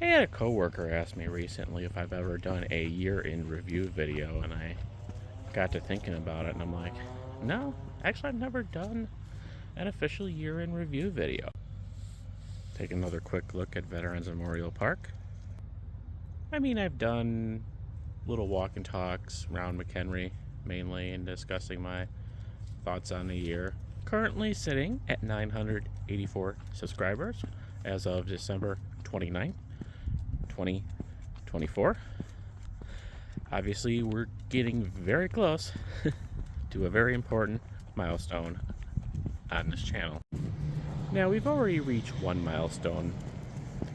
I had a coworker ask me recently if I've ever done a year in review video, and I got to thinking about it, and I'm like, no, actually I've never done an official year in review video. Take another quick look at Veterans Memorial Park. I mean, I've done little walk and talks around McHenry mainly and discussing my thoughts on the year. Currently sitting at 984 subscribers as of December 29th, 2024. Obviously, we're getting very close to a very important milestone on this channel. Now, we've already reached one milestone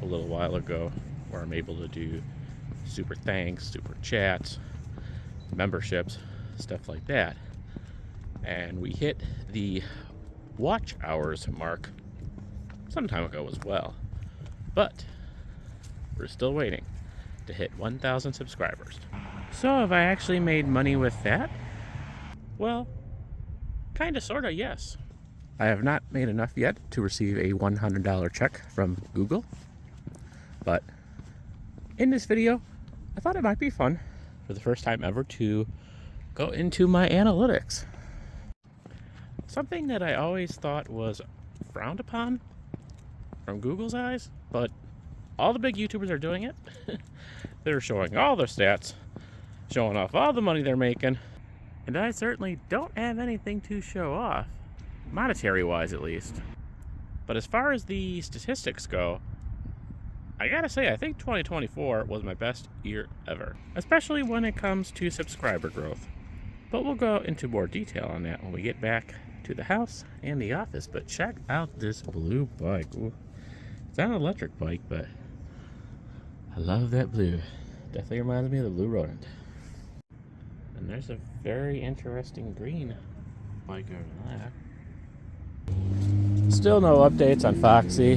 a little while ago where I'm able to do super thanks, super chats, memberships, stuff like that. And we hit the watch hours mark some time ago as well. But we're still waiting to hit 1,000 subscribers. So have I actually made money with that? Well, kinda, sorta, yes. I have not made enough yet to receive a $100 check from Google. But in this video, I thought it might be fun for the first time ever to go into my analytics. Something that I always thought was frowned upon from Google's eyes, but all the big YouTubers are doing it. They're showing all their stats, showing off all the money they're making, and I certainly don't have anything to show off, monetary-wise at least. But as far as the statistics go, I gotta say, I think 2024 was my best year ever, especially when it comes to subscriber growth. But we'll go into more detail on that when we get back to the house and the office. But check out this blue bike. Ooh. It's not an electric bike, but I love that blue. Definitely reminds me of the Blue Rodent. And there's a very interesting green bike over there. Still no updates on Foxy.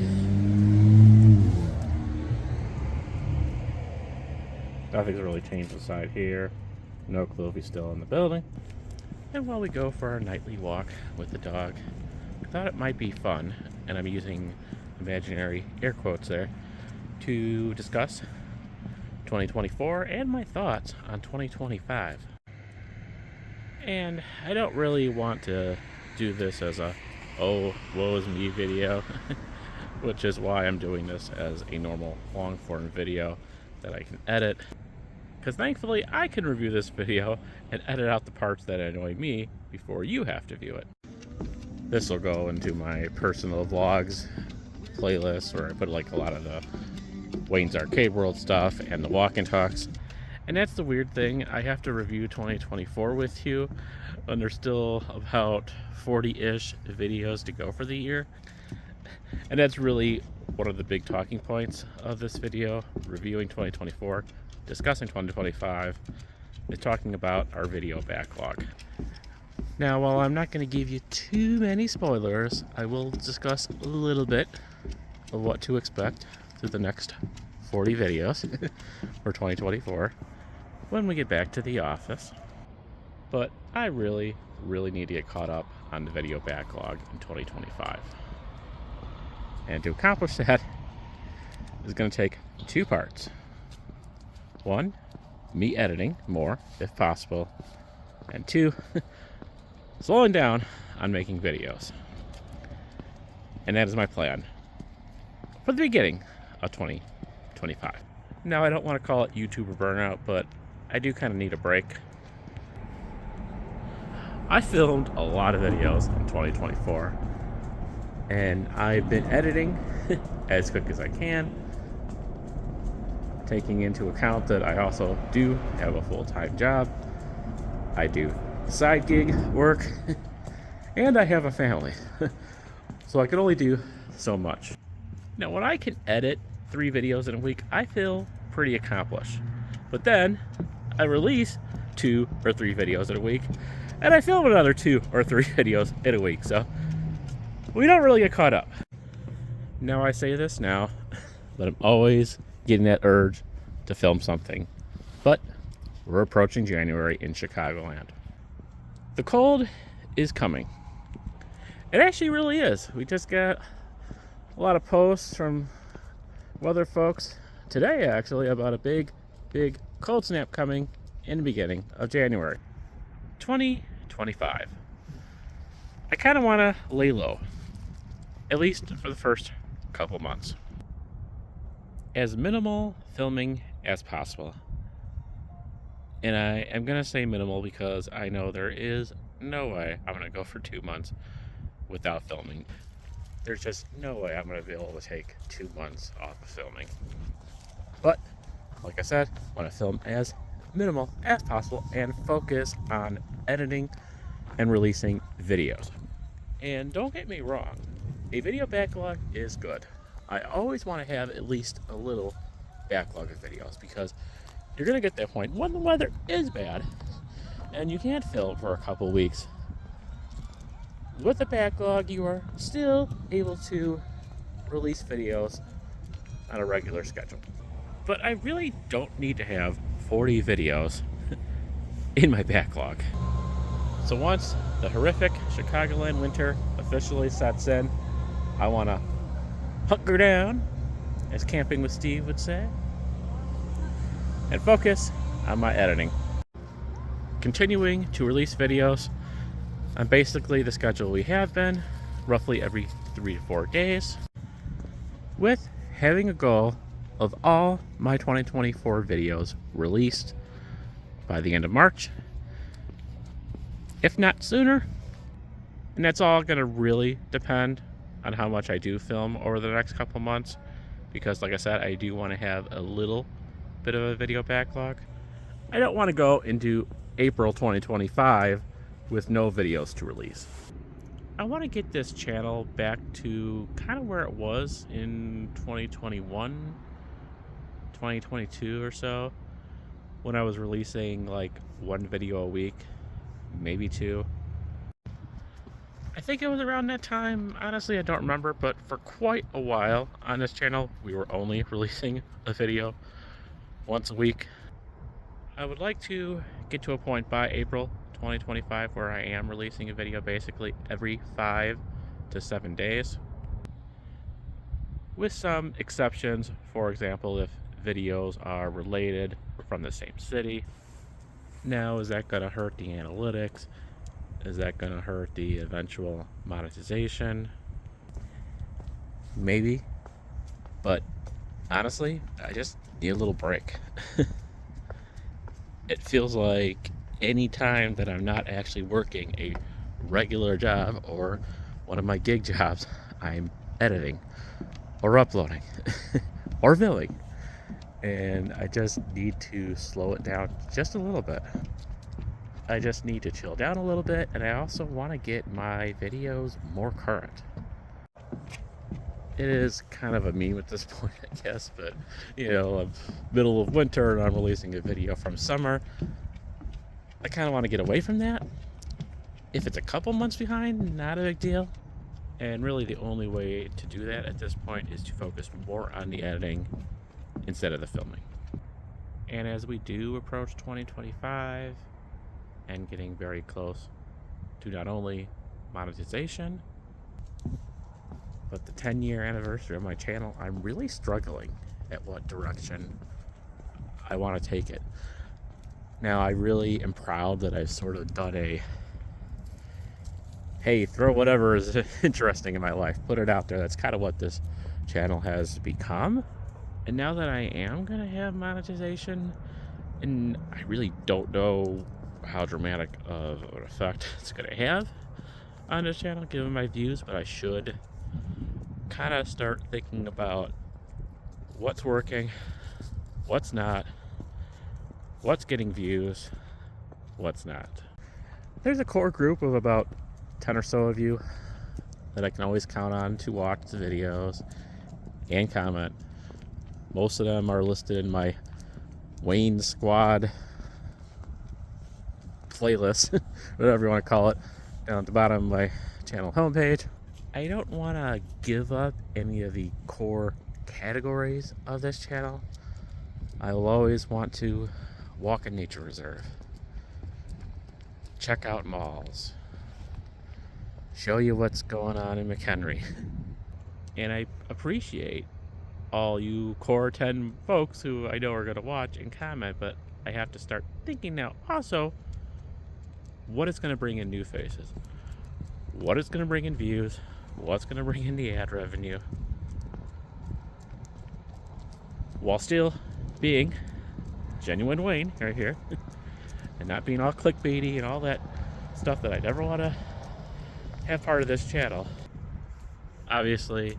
Nothing's really changed inside here. No clue if he's still in the building. And while we go for our nightly walk with the dog, I thought it might be fun, and I'm using imaginary air quotes there, to discuss 2024 and my thoughts on 2025. And I don't really want to do this as a oh, woe is me video, which is why I'm doing this as a normal long form video that I can edit. Because thankfully I can review this video and edit out the parts that annoy me before you have to view it. This will go into my personal vlogs playlist where I put like a lot of the Wayne's Arcade World stuff and the walk and talks. And that's the weird thing, I have to review 2024 with you when there's still about 40-ish videos to go for the year. And that's really one of the big talking points of this video, reviewing 2024. Discussing 2025 is talking about our video backlog. Now, while I'm not going to give you too many spoilers, I will discuss a little bit of what to expect through the next 40 videos for 2024 when we get back to the office. But I really need to get caught up on the video backlog in 2025. And to accomplish that is going to take two parts. One, me editing more, if possible. And two, slowing down on making videos. And that is my plan for the beginning of 2025. Now, I don't want to call it YouTuber burnout, but I do kind of need a break. I filmed a lot of videos in 2024, and I've been editing as quick as I can, taking into account that I also do have a full-time job. I do side gig work, and I have a family. So I can only do so much. Now, when I can edit 3 videos in a week, I feel pretty accomplished. But then I release 2 or 3 videos in a week, and I film another 2 or 3 videos in a week. So we don't really get caught up. Now, I say this now, but I'm always getting that urge to film something. But we're approaching January in Chicagoland. The cold is coming. It actually really is. We just got a lot of posts from weather folks today actually about a big cold snap coming in the beginning of January 2025. I kind of want to lay low, at least for the first couple months. As minimal filming as possible. And I am going to say minimal because I know there is no way I'm going to go for 2 months without filming. There's just no way I'm going to be able to take 2 months off of filming. But, like I said, I want to film as minimal as possible and focus on editing and releasing videos. And don't get me wrong, a video backlog is good. I always want to have at least a little backlog of videos because you're going to get that point when the weather is bad and you can't film for a couple weeks. With a backlog, you are still able to release videos on a regular schedule. But I really don't need to have 40 videos in my backlog. So once the horrific Chicagoland winter officially sets in, I want to hunker down, as Camping with Steve would say, and focus on my editing. Continuing to release videos on basically the schedule we have been, roughly every 3 to 4 days, with having a goal of all my 2024 videos released by the end of March, if not sooner. And that's all going to really depend on how much I do film over the next couple months, because like I said, I do want to have a little bit of a video backlog. I don't want to go into April 2025 with no videos to release. I want to get this channel back to kind of where it was in 2021, 2022 or so, when I was releasing like 1 video a week, maybe 2. I think it was around that time. Honestly, I don't remember, but for quite a while on this channel, we were only releasing a video once a week. I would like to get to a point by April 2025 where I am releasing a video basically every 5 to 7 days. With some exceptions, for example, if videos are related or from the same city. Now, is that going to hurt the analytics? Is that going to hurt the eventual monetization? Maybe. But honestly, I just need a little break. It feels like any time that I'm not actually working a regular job or one of my gig jobs, I'm editing or uploading or filming. And I just need to slow it down just a little bit. I just need to chill down a little bit, and I also want to get my videos more current. It is kind of a meme at this point, I guess, but you know, middle of winter and I'm releasing a video from summer. I kind of want to get away from that. If it's a couple months behind, not a big deal. And really the only way to do that at this point is to focus more on the editing instead of the filming. And as we do approach 2025 and getting very close to not only monetization, but the 10-year anniversary of my channel, I'm really struggling at what direction I want to take it. Now, I really am proud that I've sort of done a, hey, throw whatever is interesting in my life, put it out there. That's kind of what this channel has become. And now that I am going to have monetization, and I really don't know how dramatic of an effect it's going to have on this channel given my views, but I should kind of start thinking about what's working, what's not, what's getting views, what's not. There's a core group of about 10 or so of you that I can always count on to watch the videos and comment. Most of them are listed in my Wayne Squad playlist, whatever you want to call it, down at the bottom of my channel homepage. I don't want to give up any of the core categories of this channel. I will always want to walk a nature reserve, check out malls, show you what's going on in McHenry. And I appreciate all you core 10 folks who I know are going to watch and comment, but I have to start thinking now also what is going to bring in new faces, what is going to bring in views, what's going to bring in the ad revenue, while still being genuine Wayne right here and not being all clickbaity and all that stuff that I never want to have part of this channel. Obviously,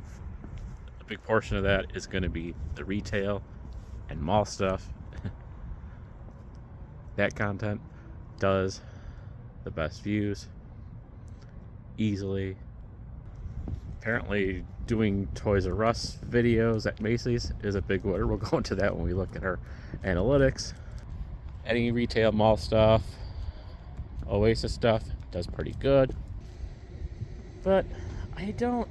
a big portion of that is going to be the retail and mall stuff. That content does the best views easily. Apparently doing Toys R Us videos at Macy's is a big winner. We'll go into that when we look at our analytics. Any retail mall stuff, Oasis stuff does pretty good. But I don't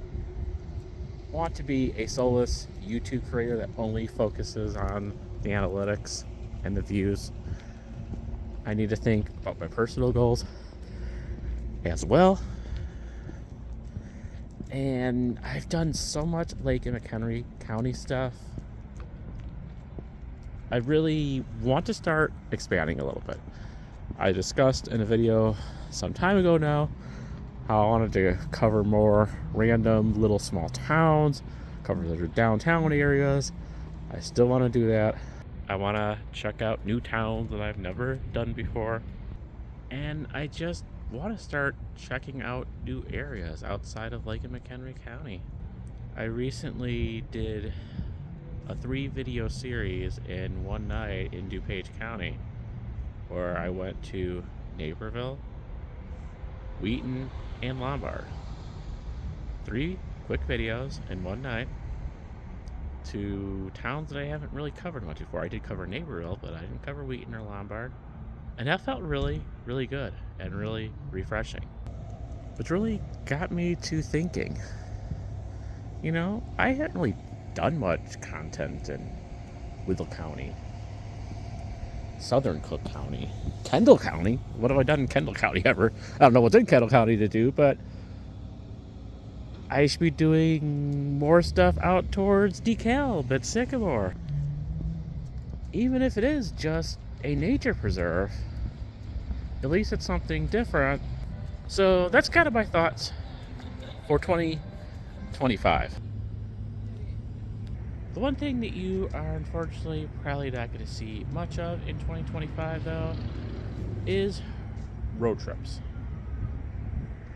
want to be a soulless YouTube creator that only focuses on the analytics and the views. I need to think about my personal goals as well. And I've done so much Lake and McHenry County stuff. I really want to start expanding a little bit. I discussed in a video some time ago now how I wanted to cover more random little small towns, cover the downtown areas. I still want to do that. I want to check out new towns that I've never done before. And I just want to start checking out new areas outside of Lake and McHenry County. I recently did a 3-video series in one night in DuPage County where I went to Naperville, Wheaton, and Lombard. 3 quick videos in one night to towns that I haven't really covered much before. I did cover Naperville, but I didn't cover Wheaton or Lombard. And that felt really, really good and really refreshing. Which really got me to thinking, you know, I hadn't really done much content in Whittle County, Southern Cook County, Kendall County. What have I done in Kendall County ever? I don't know what's in Kendall County to do, but I should be doing more stuff out towards DeKalb at Sycamore. Even if it is just a nature preserve, at least it's something different. So that's kind of my thoughts for 2025. The one thing that you are unfortunately probably not going to see much of in 2025 though is road trips.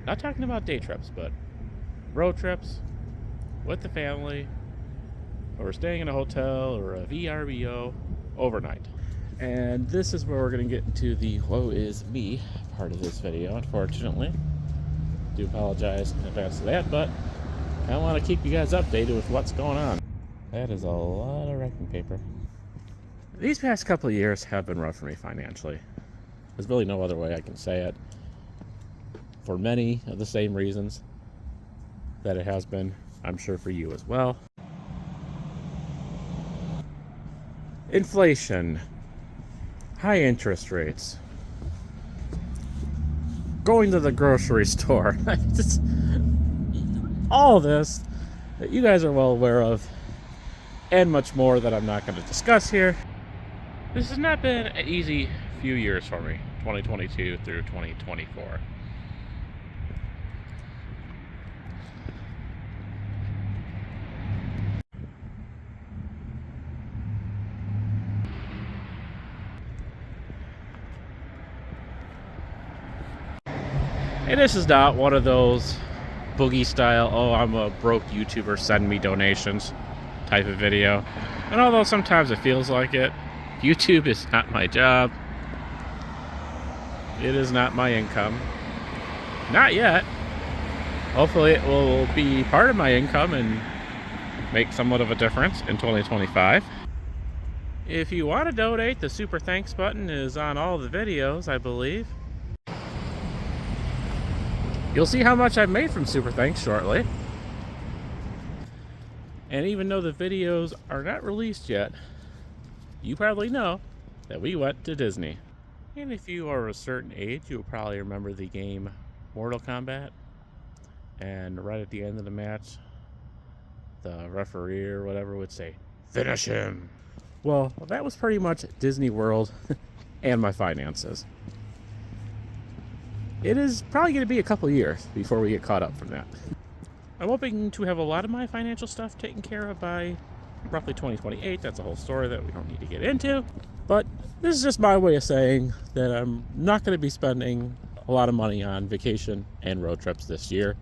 Not talking about day trips, but road trips with the family, or staying in a hotel or a VRBO overnight. And this is where we're going to get to the woe is me part of this video, unfortunately. Do apologize in advance of that, but I want to keep you guys updated with what's going on. That is a lot of wrecking paper. These past couple of years have been rough for me financially. There's really no other way I can say it. For many of the same reasons that it has been, I'm sure, for you as well. Inflation, high interest rates, going to the grocery store, just all this that you guys are well aware of, and much more that I'm not going to discuss here. This has not been an easy few years for me, 2022 through 2024. And this is not one of those boogie style, oh, I'm a broke YouTuber, send me donations type of video. And although sometimes it feels like it, YouTube is not my job. It is not my income. Not yet. Hopefully it will be part of my income and make somewhat of a difference in 2025. If you want to donate, the super thanks button is on all the videos, I believe. You'll see how much I've made from Super Thanks shortly. And even though the videos are not released yet, you probably know that we went to Disney. And if you are a certain age, you'll probably remember the game Mortal Kombat. And right at the end of the match, the referee or whatever would say, "Finish him." Well, that was pretty much Disney World and my finances. It is probably going to be a couple years before we get caught up from that. I'm hoping to have a lot of my financial stuff taken care of by roughly 2028. That's a whole story that we don't need to get into. But this is just my way of saying that I'm not going to be spending a lot of money on vacation and road trips this year.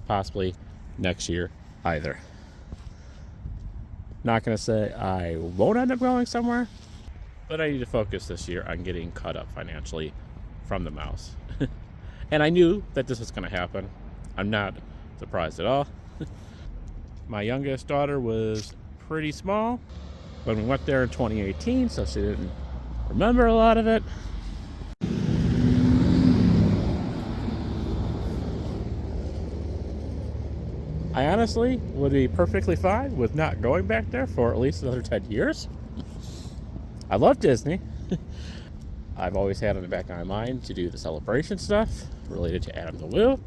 Possibly next year either. Not going to say I won't end up going somewhere, but I need to focus this year on getting caught up financially from the mouse. And I knew that this was going to happen. I'm not surprised at all. My youngest daughter was pretty small when we went there in 2018, so she didn't remember a lot of it. I honestly would be perfectly fine with not going back there for at least another 10 years. I love Disney. I've always had in the back of my mind to do the celebration stuff related to Adam the Woo.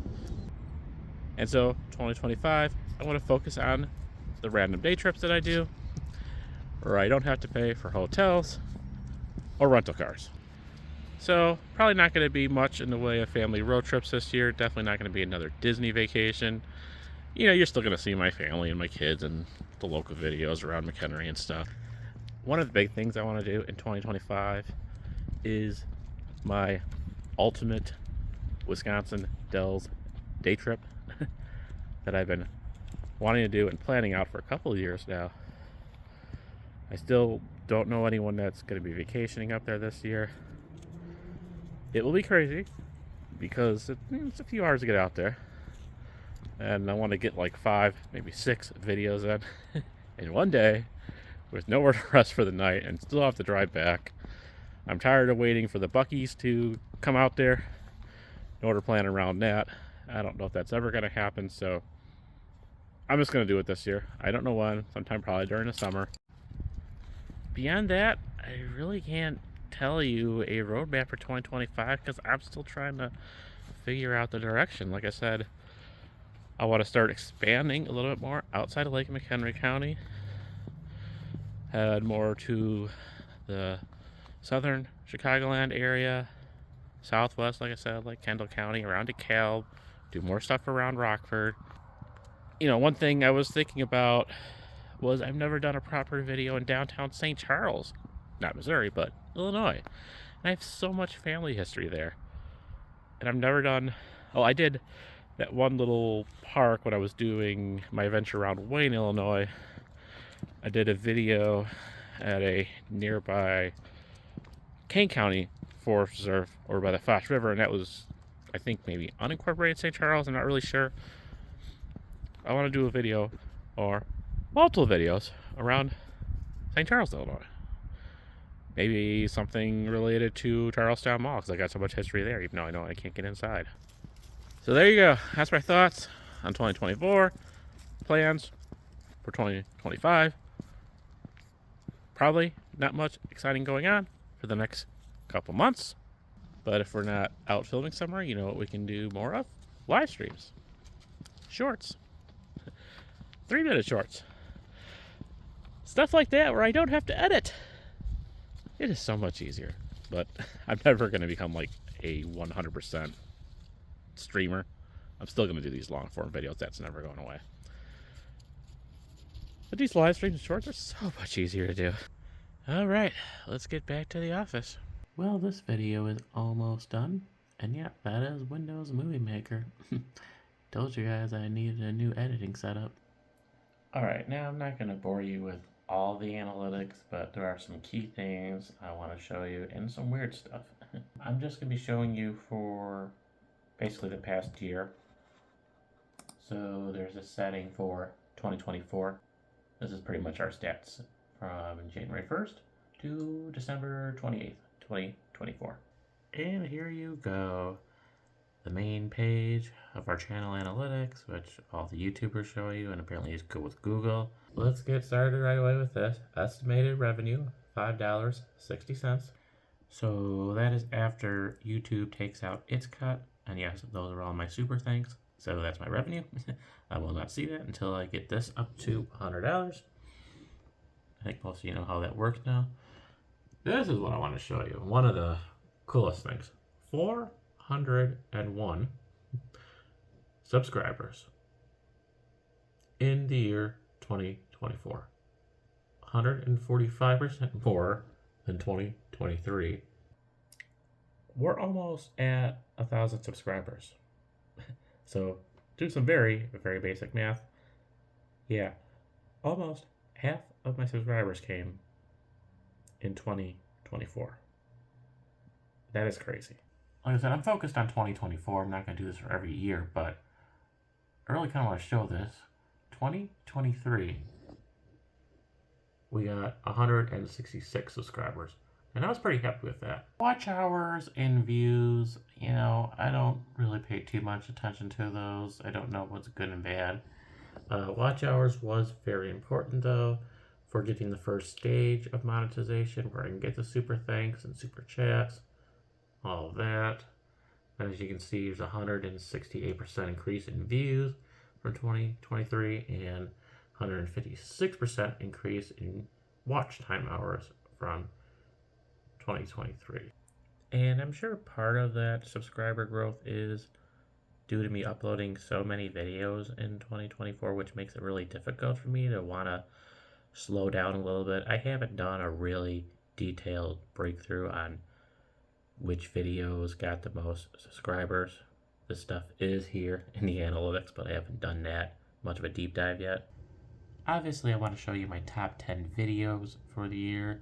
And so 2025, I want to focus on the random day trips that I do, where I don't have to pay for hotels or rental cars. So probably not going to be much in the way of family road trips this year. Definitely not going to be another Disney vacation. You know, you're still going to see my family and my kids and the local videos around McHenry and stuff. One of the big things I want to do in 2025 is my ultimate Wisconsin Dells day trip that I've been wanting to do and planning out for a couple of years now. I still don't know anyone that's going to be vacationing up there this year. It will be crazy because it's a few hours to get out there, and I want to get like 5, maybe 6 videos in one day with nowhere to rest for the night and still have to drive back. I'm tired of waiting for the Buc-ee's to come out there in order to plan around that. I don't know if that's ever going to happen, so I'm just going to do it this year. I don't know when, sometime probably during the summer. Beyond that, I really can't tell you a roadmap for 2025 because I'm still trying to figure out the direction. Like I said, I want to start expanding a little bit more outside of Lake McHenry County. Head more to the southern Chicagoland area, southwest, like I said, like Kendall County, around DeKalb, do more stuff around Rockford. You know, one thing I was thinking about was I've never done a proper video in downtown St. Charles, not Missouri, but Illinois. And I have so much family history there. And I've never done, I did that one little park when I was doing my adventure around Wayne, Illinois. I did a video at a nearby Kane County Forest Reserve over by the Fox River, and that was, I think, maybe unincorporated St. Charles. I'm not really sure. I want to do a video or multiple videos around St. Charles, Illinois. Maybe something related to Charlestown Mall, because I got so much history there, even though I know I can't get inside. So there you go. That's my thoughts on 2024. Plans for 2025. Probably not much exciting going on for the next couple months. But if we're not out filming somewhere, you know what we can do more of? Live streams. Shorts. 3-minute shorts. Stuff like that where I don't have to edit. It is so much easier. But I'm never going to become like a 100% streamer. I'm still going to do these long form videos. That's never going away. But these live streams and shorts are so much easier to do. Alright, let's get back to the office. Well, this video is almost done. And yeah, that is Windows Movie Maker. Told you guys I needed a new editing setup. Alright, now I'm not going to bore you with all the analytics, but there are some key things I want to show you and some weird stuff. I'm just going to be showing you for basically the past year. So there's a setting for 2024. This is pretty much our stats from January 1st to December 28th, 2024. And here you go. The main page of our channel analytics, which all the YouTubers show you and apparently is good with Google. Let's get started right away with this. Estimated revenue, $5.60. So that is after YouTube takes out its cut. And yes, those are all my super thanks. So that's my revenue. I will not see that until I get this up to $100. I think most of you know how that works now. This is what I want to show you. One of the coolest things. 401 subscribers in the year 2024. 145% more than 2023. We're almost at 1,000 subscribers. So do some very, very basic math. Yeah, almost half of my subscribers came in 2024. That is crazy. Like I said, I'm focused on 2024. I'm not going to do this for every year, but I really kind of want to show this. 2023, we got 166 subscribers, and I was pretty happy with that. Watch hours and views, I don't really pay too much attention to those. I don't know what's good and bad. Watch hours was very important, though, for getting the first stage of monetization, where I can get the super thanks and super chats, all of that. As you can see, there's a 168% increase in views from 2023 and 156% increase in watch time hours from 2023. And I'm sure part of that subscriber growth is due to me uploading so many videos in 2024, which makes it really difficult for me to want to slow down a little bit. I haven't done a really detailed breakthrough on which videos got the most subscribers. This stuff is here in the analytics, but I haven't done that much of a deep dive yet. Obviously, I want to show you my top 10 videos for the year,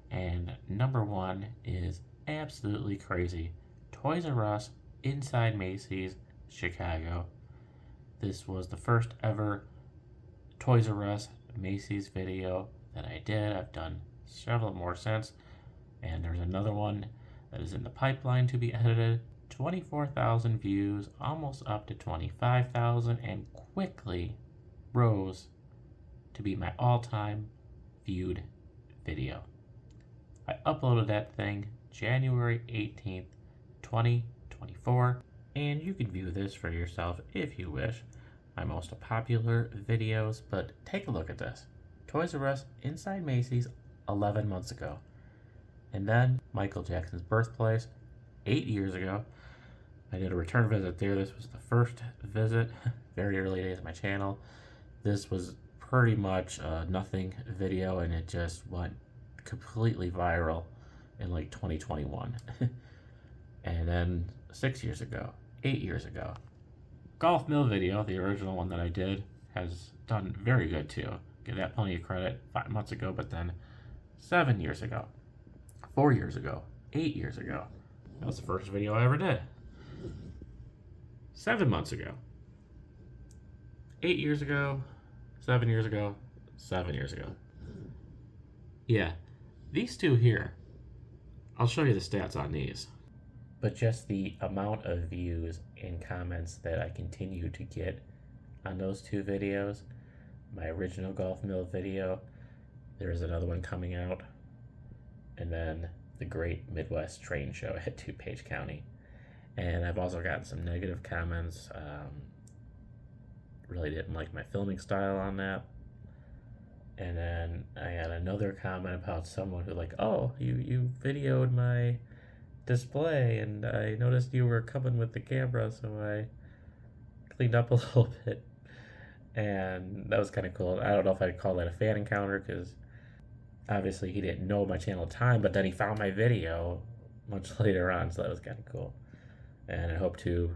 and number one is absolutely crazy. Toys R Us inside Macy's, Chicago. This was the first ever Toys R Us Macy's video that I did. I've done several more since, and there's another one that is in the pipeline to be edited. 24,000 views, almost up to 25,000, and quickly rose to be my all-time viewed video. I uploaded that thing January 18th, 2024, and you can view this for yourself if you wish. My most popular videos, but take a look at this. Toys R Us inside Macy's 11 months ago. And then Michael Jackson's birthplace 8 years ago. I did a return visit there. This was the first visit, very early days of my channel. This was pretty much a nothing video, and it just went completely viral in like 2021. And then 6 years ago, 8 years ago. Golf Mill video, the original one that I did, has done very good too. Give that plenty of credit 5 months ago, but then 7 years ago, 4 years ago, 8 years ago. That was the first video I ever did. 7 months ago, 8 years ago, 7 years ago, 7 years ago. Yeah, these two here, I'll show you the stats on these. But just the amount of views and comments that I continue to get on those two videos. My original Golf Mill video, there's another one coming out, and then the Great Midwest Train Show at DuPage County. And I've also gotten some negative comments. Really didn't like my filming style on that. And then I got another comment about someone who like, oh, you videoed my display, and I noticed you were coming with the camera, so I cleaned up a little bit. And that was kind of cool. I don't know if I'd call that a fan encounter, because obviously he didn't know my channel at the time, but then he found my video much later on, so that was kind of cool. And I hope to,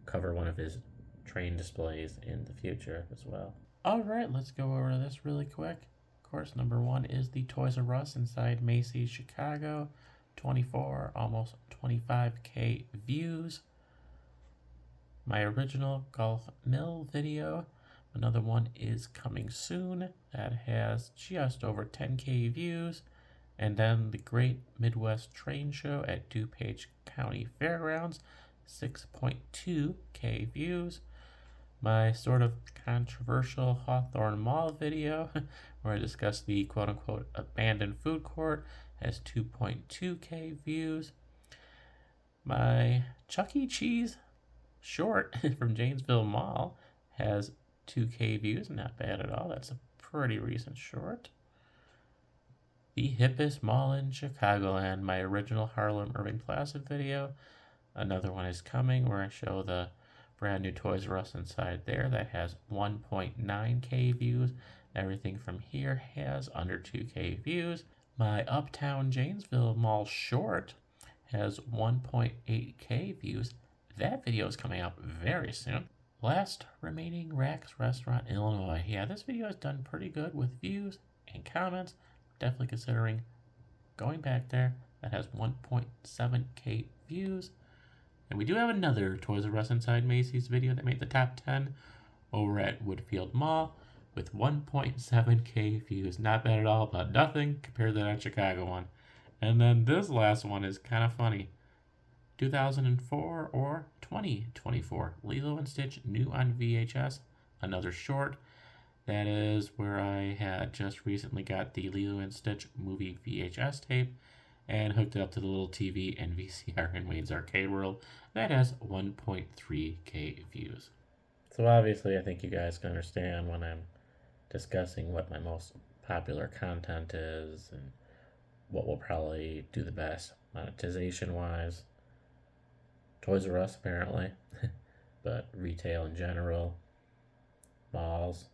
cover one of his train displays in the future as well. All right, let's go over this really quick. Of course, number one is the Toys R Us inside Macy's Chicago. 24, almost 25K views. My original Golf Mill video. Another one is coming soon that has just over 10K views. And then the Great Midwest Train Show at DuPage County Fairgrounds, 6.2K views. My sort of controversial Hawthorne Mall video, where I discuss the quote-unquote abandoned food court, has 2.2K views. My Chuck E. Cheese short from Janesville Mall has 2K views. Not bad at all. That's a pretty recent short. The hippest mall in Chicagoland, my original Harlem Irving Plaza video. Another one is coming where I show the brand new Toys R Us inside there that has 1.9K views. Everything from here has under 2K views. My Uptown Janesville Mall short has 1.8K views. That video is coming out very soon. Last remaining Rax Restaurant, Illinois. Yeah, this video has done pretty good with views and comments. Definitely considering going back there. That has 1.7K views. And we do have another Toys R Us Inside Macy's video that made the top 10 over at Woodfield Mall with 1.7K views. Not bad at all, but nothing compared to that Chicago one. And then this last one is kind of funny. 2004 or 2024. Lilo and Stitch new on VHS. Another short. That is where I had just recently got the Lilo and Stitch movie VHS tape and hooked it up to the little TV and VCR in Wayne's Arcade World. That has 1.3K views. So obviously I think you guys can understand when I'm discussing what my most popular content is and what will probably do the best monetization wise. Toys R Us apparently, but retail in general, malls,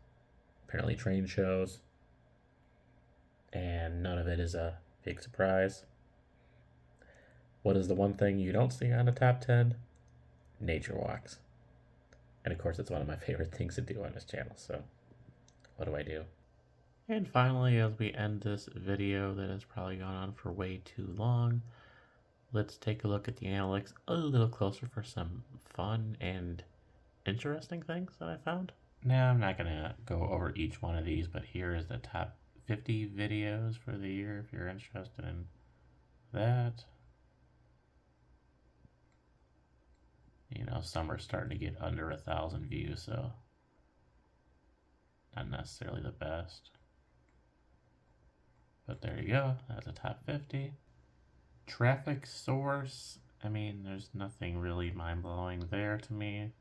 apparently train shows, and none of it is a big surprise. What is the one thing you don't see on the top 10? Nature walks. And of course, it's one of my favorite things to do on this channel, so what do I do? And finally, as we end this video that has probably gone on for way too long, let's take a look at the analytics a little closer for some fun and interesting things that I found. Now, I'm not going to go over each one of these, but here is the top 50 videos for the year if you're interested in that. You know, some are starting to get under 1,000 views, so not necessarily the best. But there you go, that's the top 50. Traffic source, I mean, there's nothing really mind-blowing there to me.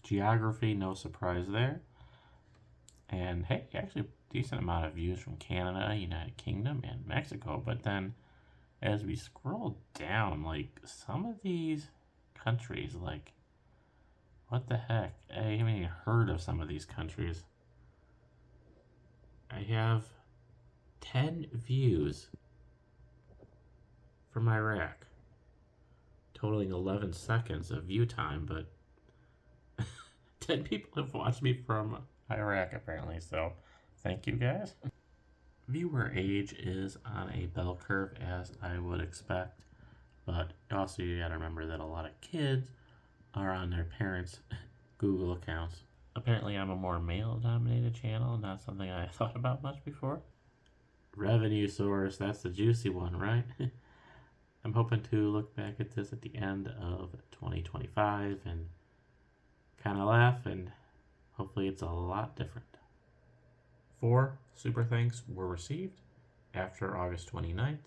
Geography, no surprise there. And hey, actually a decent amount of views from Canada, United Kingdom, and Mexico. But then as we scroll down, like some of these countries, like what the heck? I haven't even heard of some of these countries. I have 10 views from Iraq, totaling 11 seconds of view time, but 10 people have watched me from Iraq apparently, so thank you guys. Viewer age is on a bell curve as I would expect, but also you gotta remember that a lot of kids are on their parents' Google accounts. Apparently I'm a more male-dominated channel, not something I thought about much before. Revenue source, that's the juicy one, right? I'm hoping to look back at this at the end of 2025 and kind of laugh, and hopefully it's a lot different. 4 super thanks were received after August 29th,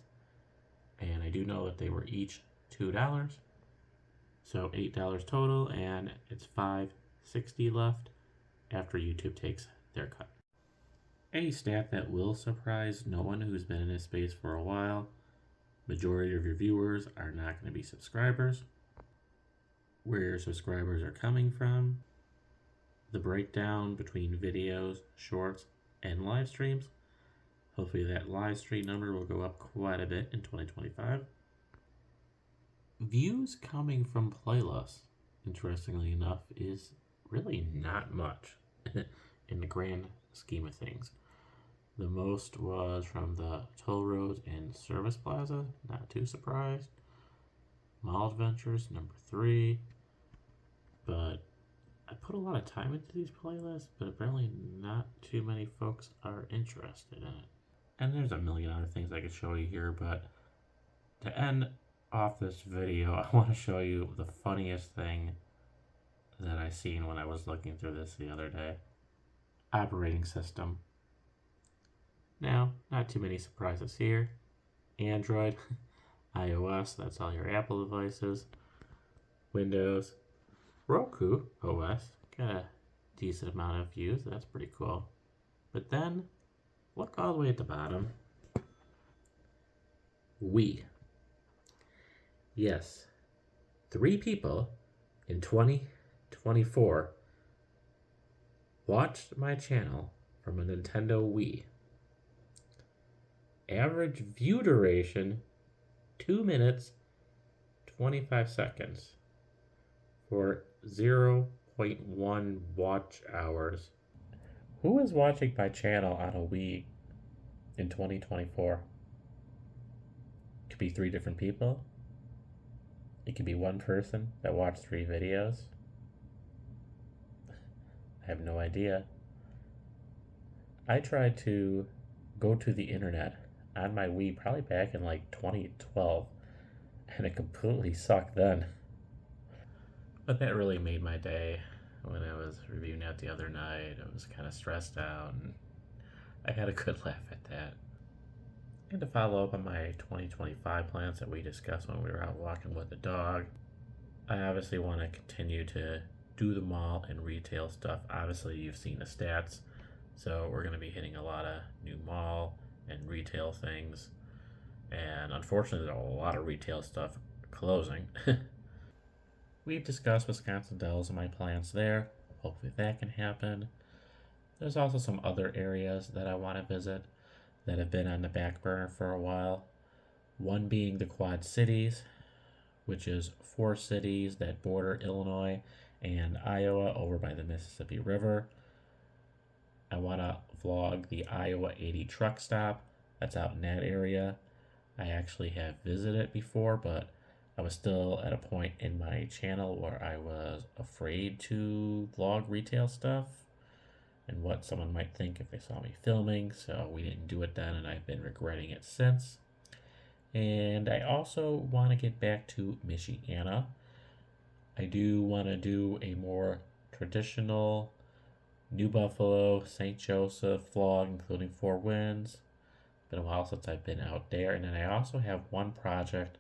and I do know that they were each $2, so $8 total, and it's $5.60 left after YouTube takes their cut. A stat that will surprise no one who's been in this space for a while: majority of your viewers are not going to be subscribers. Where your subscribers are coming from, the breakdown between videos, shorts, and live streams. Hopefully that live stream number will go up quite a bit in 2025. Views coming from playlists, interestingly enough, is really not much in the grand scheme of things. The most was from the Toll Roads and Service Plaza, not too surprised. Mall Adventures, number 3. But I put a lot of time into these playlists, but apparently not too many folks are interested in it. And there's a million other things I could show you here, but to end off this video, I want to show you the funniest thing that I seen when I was looking through this the other day. Operating system. Now, not too many surprises here. Android, iOS, that's all your Apple devices. Windows, Roku OS. Got a decent amount of views. That's pretty cool. But then, look all the way at the bottom. We. Yes, 3 people in 2024 watched my channel from a Nintendo Wii. Average view duration 2 minutes 25 seconds for 0.1 watch hours. Who is watching my channel on a Wii in 2024? Could be 3 different people. It could be one person that watched 3 videos. I have no idea. I tried to go to the internet on my Wii probably back in like 2012, and it completely sucked then. But that really made my day when I was reviewing it the other night. I was kind of stressed out, and I had a good laugh at that. And to follow up on my 2025 plans that we discussed when we were out walking with the dog, I obviously want to continue to do the mall and retail stuff. Obviously, you've seen the stats, so we're going to be hitting a lot of new mall and retail things. And unfortunately, there's a lot of retail stuff closing. We've discussed Wisconsin Dells and my plans there. Hopefully that can happen. There's also some other areas that I want to visit that have been on the back burner for a while. One being the Quad Cities, which is 4 cities that border Illinois and Iowa over by the Mississippi River. I want to vlog the Iowa 80 truck stop that's out in that area. I actually have visited before, but I was still at a point in my channel where I was afraid to vlog retail stuff and what someone might think if they saw me filming, so we didn't do it then, and I've been regretting it since. And I also want to get back to Michiana. I do want to do a more traditional New Buffalo, St. Joseph vlog, including 4 Winds. Been a while since I've been out there. And then I also have one project,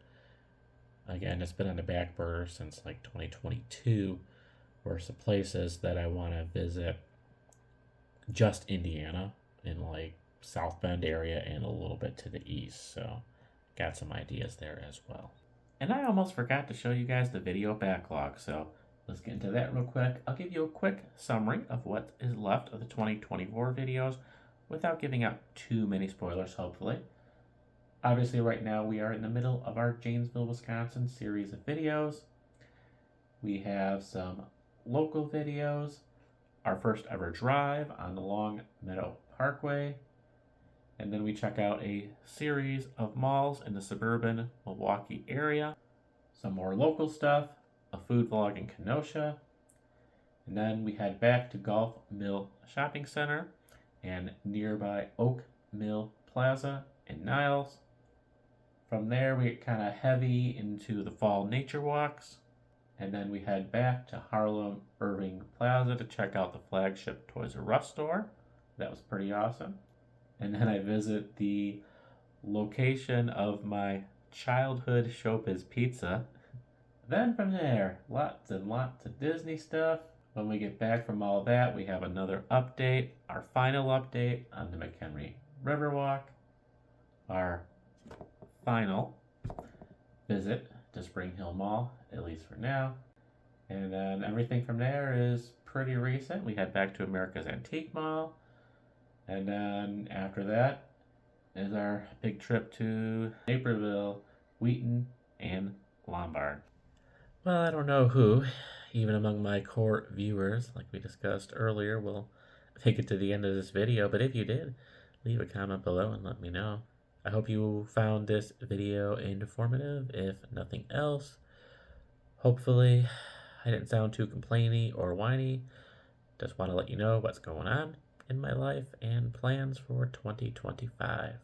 again, it's been on the back burner since like 2022, where some places that I want to visit just Indiana in like South Bend area and a little bit to the east. So got some ideas there as well. And I almost forgot to show you guys the video backlog, so let's get into that real quick. I'll give you a quick summary of what is left of the 2024 videos without giving out too many spoilers, hopefully. Obviously, right now we are in the middle of our Janesville, Wisconsin series of videos. We have some local videos, our first ever drive on the Long Meadow Parkway, and then we check out a series of malls in the suburban Milwaukee area, some more local stuff, a food vlog in Kenosha, and then we head back to Golf Mill Shopping Center and nearby Oak Mill Plaza in Niles. From there, we get kind of heavy into the fall nature walks, and then we head back to Harlem Irving Plaza to check out the flagship Toys R Us store. That was pretty awesome. And then I visit the location of my childhood Showbiz Pizza. Then from there, lots and lots of Disney stuff. When we get back from all that, we have another update, our final update on the McHenry Riverwalk, our final visit to Spring Hill Mall, at least for now. And then everything from there is pretty recent. We head back to America's Antique Mall. And then after that is our big trip to Naperville, Wheaton, and Lombard. Well, I don't know who, even among my core viewers, like we discussed earlier, will make it to the end of this video. But if you did, leave a comment below and let me know. I hope you found this video informative, if nothing else. Hopefully, I didn't sound too complainy or whiny. Just want to let you know what's going on in my life and plans for 2025.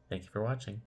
Thank you for watching.